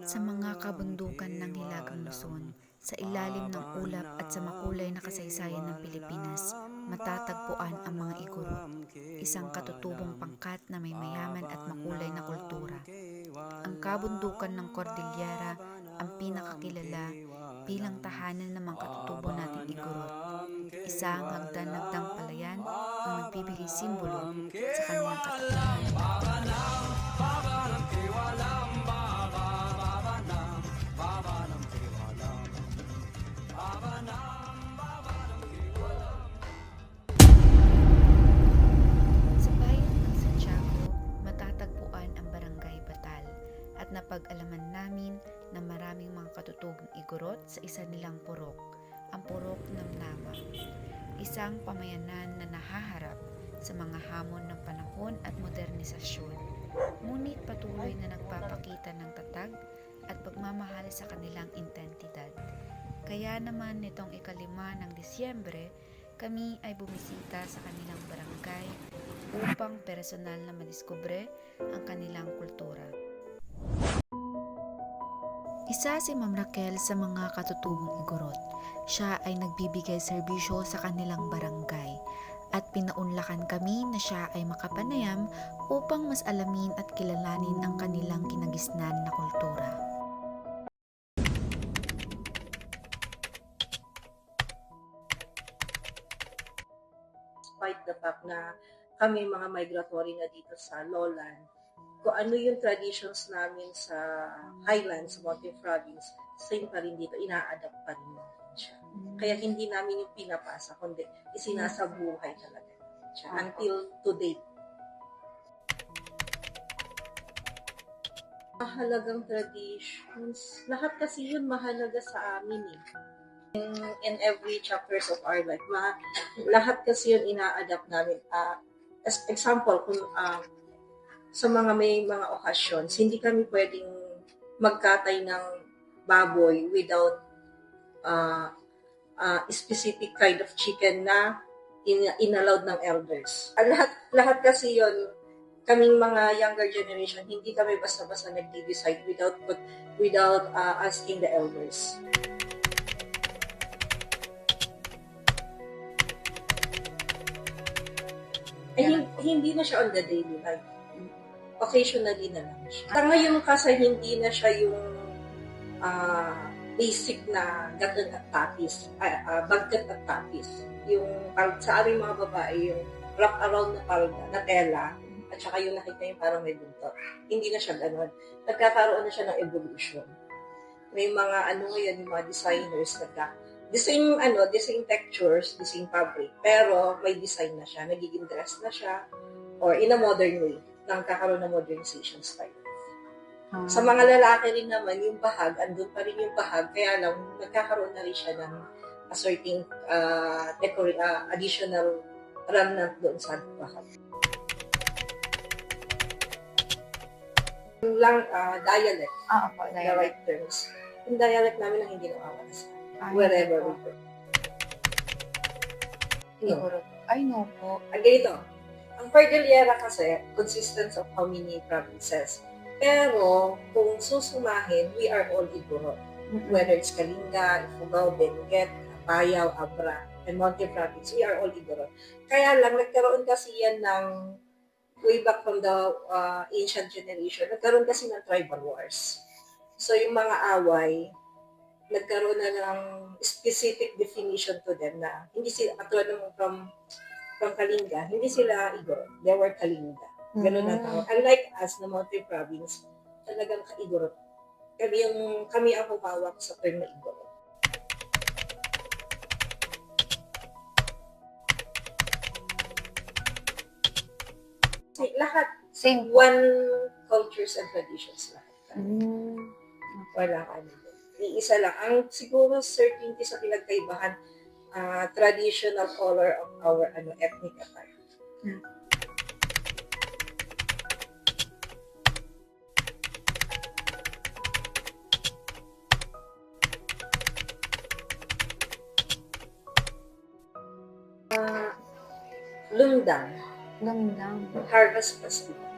Sa mga kabundukan ng Hilagang Luzon, sa ilalim ng ulap at sa makulay na kasaysayan ng Pilipinas, matatagpuan ang mga Igorot, isang katutubong pangkat na may mayaman at makulay na kultura. Ang kabundukan ng Cordillera ang pinakakilala bilang tahanan ng mga katutubo nating Igorot. Isang hagdan-hagdang palayan ang nagbibigay simbolo sa kanilang katatagan at pagkiling. Sa bayan ng Santiago, matatagpuan ang Barangay Batal at napag-alaman namin na maraming mga katutubong Igorot sa isa nilang purok, ang Purok ng Nama. Isang pamayanan na nahaharap sa mga hamon ng panahon at modernisasyon, ngunit patuloy na nagpapakita ng tatag at pagmamahal sa kanilang identidad. Kaya naman nitong ika-5 ng Disyembre, kami ay bumisita sa kanilang barangay upang personal na madiskubre ang kanilang kultura. Isa si Ma'am Raquel sa mga katutubong Igorot. Siya ay nagbibigay serbisyo sa kanilang barangay at pinaunlakan kami na siya ay makapanayam upang mas alamin at kilalanin ang kanilang kinagisnan na kultura. Despite the fact na kami mga migratory na dito sa lowland, kung ano yung traditions namin sa highlands, sa Mountain Province, same pa rin dito, ina-adapt pa rin natin siya. Kaya hindi namin yung pinapasa, kundi isinasabuhay talaga siya until today. Mahalagang traditions, lahat kasi yun mahalaga sa amin eh. In every chapters of our life, lahat kasi yun ina-adapt namin. As example, kung sa may mga occasions, hindi kami pwedeng magkatay ng baboy without specific kind of chicken na inallowed ng elders. Lahat kasi yon, kaming mga younger generation, hindi kami basta-basta nag-decide without asking the elders. Hindi na siya on the daily life. Occasionally na lang siya. Sa ngayon kasi hindi na siya yung basic na gatong at tapis, bagkat at tapis. Yung sa aming mga babae, yung wrap around na palda, na tela, at saka yung nakita yung parang may buntot. Hindi na siya ganun. Nagkakaroon na siya ng evolution. May mga ngayon, yung mga designers the same textures, the same fabric, pero may design na siya, nagiging dress na siya, or in a modern way, nang kakaroon ng modernization style. Sa mga lalaki rin naman, yung bahag, andun pa rin yung bahag, kaya lang, nagkakaroon na rin siya ng a certain additional remnant doon sa bahag. Yung lang, dialect, the right terms. Yung dialect namin ang hindi nawawalas. Wherever we go. Igorot. Ay, no po. Ganito, ang Cordillera kasi consists of how many provinces. Pero, kung susumahin, we are all Igorot. Whether it's Kalinga, Ifugao, Benguet, Apayao, Abra, and Mountain Province, we are all Igorot. Kaya lang, nagkaroon kasi yan ng way back from the ancient generation, nagkaroon kasi ng tribal wars. So, yung mga away, nagkaroon na ng specific definition to them na hindi sila, katulad ng from Kalinga, hindi sila Igorot, they were Kalinga. Ganun ang tawag. Unlike us, na Mountain Province, talagang ka-Igorot. Kami ang humawak sa term na Igorot. Lahat, Same. one cultures and traditions lahat. Wala ka nito. Iisa lang. Ang siguro certainty sa pinagkaibahan, traditional color of our ethnic attire. Lumdang. Lumdang. Harvest festival.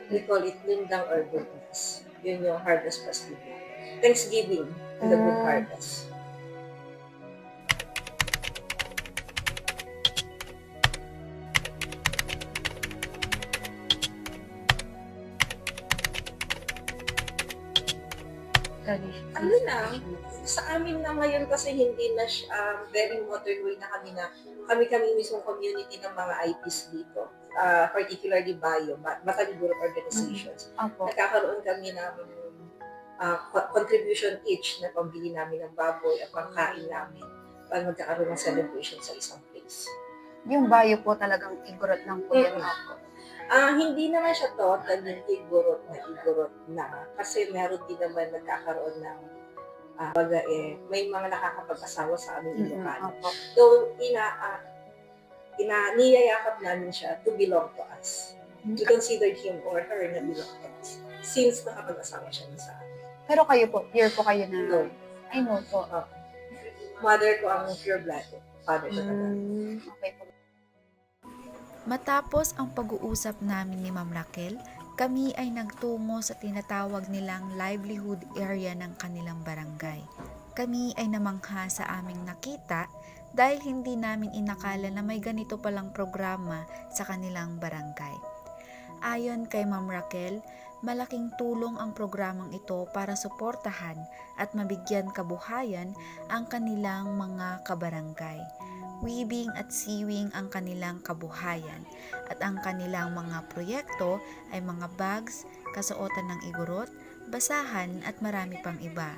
We call it Lumdang or Burgas. Yun yung harvest festival. Thanksgiving and the good harvest. Tradition. Ano lang, sa amin na ngayon kasi hindi na siya very modern way na kami mismong community ng mga IPs dito. Particularly Batang Group Organizations. Opo. Nagkakaroon kami ng contribution each na pambili namin ng baboy at pangkain namin para magkakaroon ng celebration sa isang place. Yung bayo po talagang igorot lang po yan. Opo. Hindi naman siya totally igorot na. Kasi meron din naman nagkakaroon ng may mga nakakapag-asawa sa aming Ilocano. Opo. So, niyayakap namin siya to belong to us. We considered him or her na belong to us. Since nakapag-asawa siya sa amin. Pero kayo po, pure po kayo na. No. I know po. Mother ko ang pure blood. Father ko naman. Okay po. Matapos ang pag-uusap namin ni Ma'am Raquel, kami ay nagtungo sa tinatawag nilang livelihood area ng kanilang barangay. Kami ay namangha sa aming nakita dahil hindi namin inakala na may ganito palang programa sa kanilang barangay. Ayon kay Ma'am Raquel, malaking tulong ang programang ito para suportahan at mabigyan kabuhayan ang kanilang mga kabarangay. Weaving at sewing ang kanilang kabuhayan at ang kanilang mga proyekto ay mga bags, kasuotan ng igorot, basahan at marami pang iba.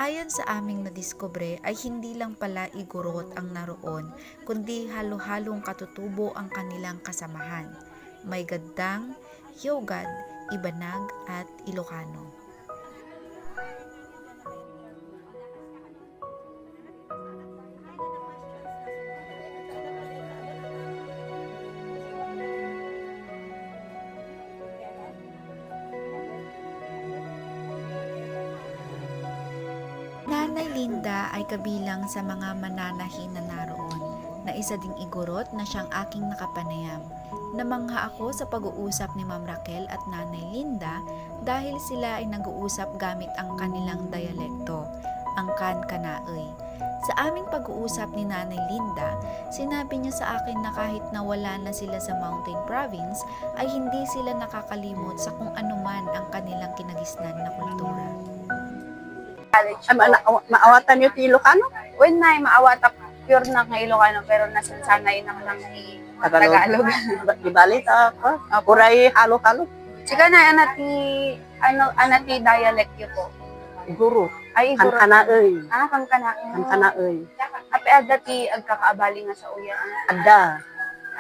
Ayon sa aming nadiskubre ay hindi lang pala igorot ang naroon kundi halo-halong katutubo ang kanilang kasamahan. May gaddang, yogad, ibanag at Ilocano. Nanay Linda ay kabilang sa mga mananahin na naroon, na isa ding igorot na siyang aking nakapanayam. Namangha ako sa pag-uusap ni Ma'am Raquel at Nanay Linda dahil sila ay nag-uusap gamit ang kanilang dialekto, ang Kan-Kanaoy. Sa aming pag-uusap ni Nanay Linda, sinabi niya sa akin na kahit nawala na sila sa Mountain Province, ay hindi sila nakakalimot sa kung anuman ang kanilang kinagisnan na kultura. Maawatan niyo ti Ilocano? When na maawat pure na ng Ilocano pero nasansanay na lang ni Tagalog. Di bali ta ka? Puray halo-halo. Sika na anati dialect yun po. Guru. Ay, igorot. Kan-Kanaoy. Kan-Kanaoy. Kan-Kanaoy. Ape adati agkakaabali nga sa uya. Adda.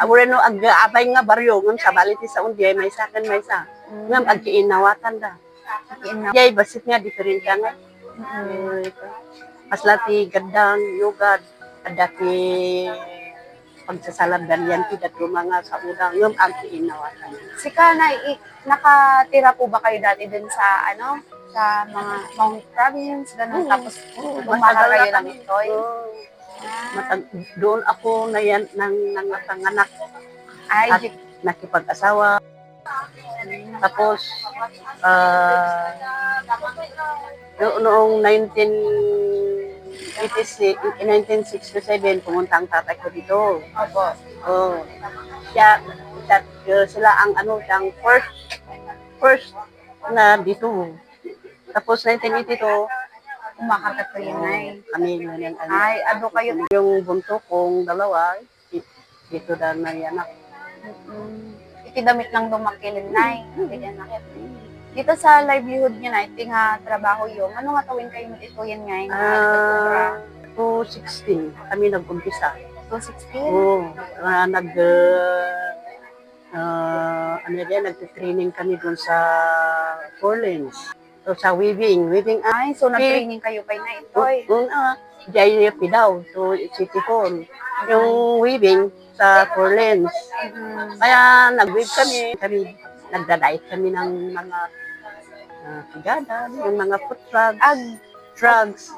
Awure no ag-abay nga baryo ngam sa baliti sa undiay may sa kan may sa. Ngam agkiinawatan da. Yay basit nga different nga. Maslati gaddang yogad adati pagsasalamdan yan ti datlo mga sa udang ngam agkiinawatan. Sika na nakatira po ba kayo dati dun sa sa mga Mount Province, ganun, tapos bumaka kayo lang ito. Doon ako na yan nang nangapanganak Ay, at nakipag-asawa. Tapos, noong 1967, pumunta ang tatay ko dito. opo. Oh. Sila ang siyang first na dito. Tapos 1982, Umakakat ko yun ay. kami ngayon Ay, ano kayo? yung bunto kong dalawa, dito na may anak. Ikidamit lang dumakilin na ganyan na. Dito sa livelihood niya na, iti nga trabaho yun. Ano nga tawin kayo ito yan nga? 2016 kami nag-umpisa. 216? Oo, nag-training kami doon sa Orleans. So, sa weaving. Ay, so nag-training kayo kay na ito eh. JYP daw, to City Hall. Yung weaving sa Orleans. Kaya nag-weave kami nagdadait kami ng mga tigada, yung mga food drugs.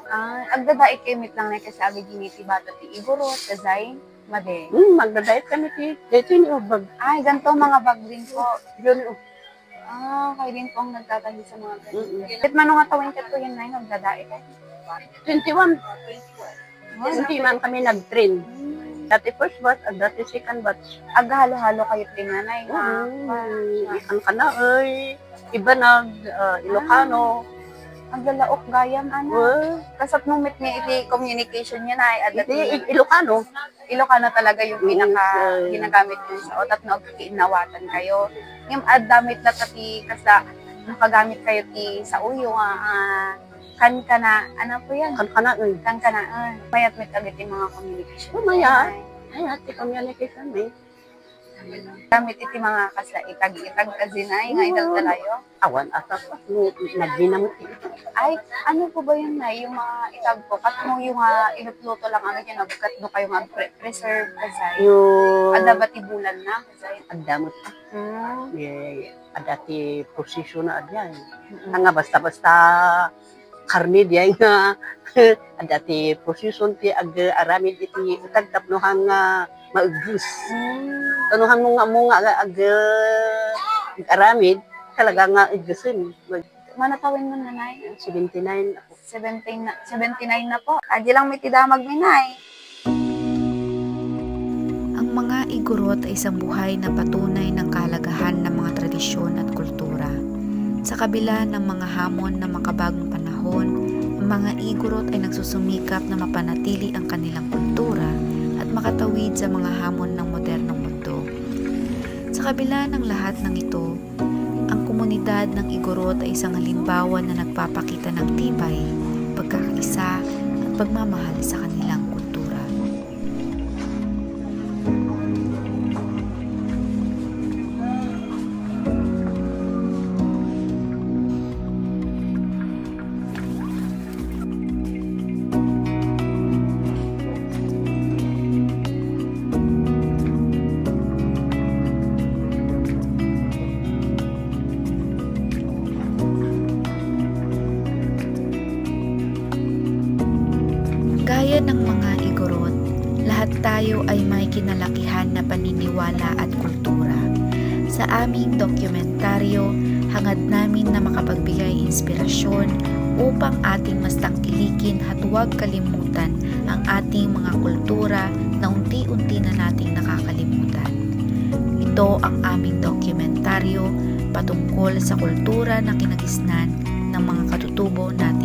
Agdadait kayo mit lang na kasabi giniti bata ti igorot, kazay, made. Magdadait kami dito yung bag. Ay, ganito mga bag din po. Yun, Kayo din po ang nagtatahi sa mga ganun. Mm-mm. Kahit manong nga tawin ka po yun na yun, nagdadae ka. 21. Hindi man kami nag-train. Dati first batch at dati second batch. Halo-halo kayo tinanay. Ang kana ay iba nag Ilocano. Ang lalaok gayam, ano. Kasap nung mit niya iti communication niya na ay Hindi Ilocano. Ilocano talaga yung Yes. ginagamit niyo sa otat na kiinawatan kayo. Yung damit na tati kasla nakagamit kayo ti sa uyo kan kana ano po yan? Kan kana ay. Kan kana mayat mit agad yung mga communication. Maya. Ay ati communication eh. Gamit iti mga kasla itag-itag kazinay nga idagdalayo. Awan ata pa nagginamot. Ay, ano po ba yun na? Yung mga itag po, katmo yung inupluto lang ano yun, nagkat no kayo preserve kasi. Yung Ada ba tibulan na? Kasi, agdamot mm, adati posisyon na adyan. Nga basta-basta karne diay nga adati posisyon ti aramid iti utagtap no hang maugus. Tanuhan mo nga aramid talaga nga igusin. manatawin mo nanay? 79 ako. 79 na po. Adi lang may tidamag minay. Ang mga igorot ay isang buhay na patunay ng kahalagahan ng mga tradisyon at kultura. Sa kabila ng mga hamon ng makabagong panahon, ang mga igorot ay nagsusumikap na mapanatili ang kanilang kultura at makatawid sa mga hamon ng modernong mundo. Sa kabila ng lahat ng ito, ang komunidad ng igorot ay isang halimbawa na nagpapakita ng tibay, pagkakaisa at pagmamahal sa kanilang kultura. Gaya ng mga igorot, lahat tayo ay may kinalakihan na paniniwala at kultura. Sa aming dokumentaryo, hangad namin na makapagbigay inspirasyon upang ating mas tangkilikin at huwag kalimutan ang ating mga kultura na unti-unti na nating nakakalimutan. Ito ang aming dokumentaryo patungkol sa kultura na kinagisnan ng mga katutubo nating